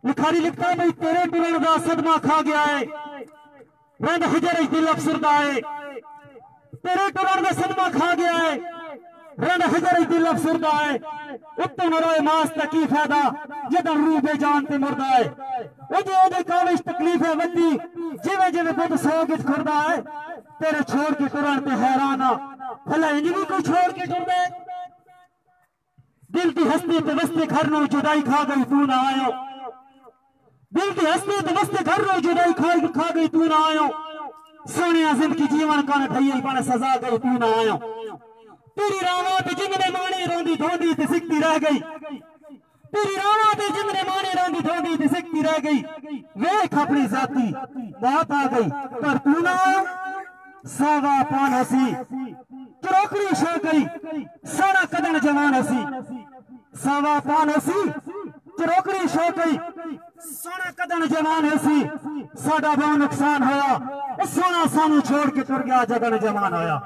लिखारी लिखता भाई तेरे टुरन दा सदमा खा गया है रंग हजर दिल अफसरदा है तेरे टुरन दा सदमा खा गया है रंग हजर दिल अफसरदा है उत्ते मरोए मास दा की फायदा जदा रूह बेजान ते मुर्दा है ओदे काविश तकलीफ है वदी जिवे जिवे बुध सौ गिट खुरदा है तेरे छोड़ के टुरन ते हैरान आ भला इंज भी कोई छोड़ के टुरदा है दिल की हस्ती ते वस्ते घर नो जुदाई खा गई तू ना आयो दिल की हस्ती ते वस्ते घर नो जुदाई खा गई तू ना आयो सोनिया जिंदगी जीवन कान ठई पण सजा गई तू ना आयो तेरी रावा ते जिंदने माने रोंदी धोंदी ते सिकती रह गई तेरी रावा ते जिंदने माने रोंदी धोंदी ते सिकती रह गई वेख अपनी जाती बात आ गई पर तू ना सावा पान हसी चरोकड़ी शो गई सारा कदन जवान हसी सावा पान हसी चरोकड़ी शो गई सारा कदन जवान हसी साडा बहुत नुकसान होया सोना सानू छोड़ के तुर गया जगन जवान होया।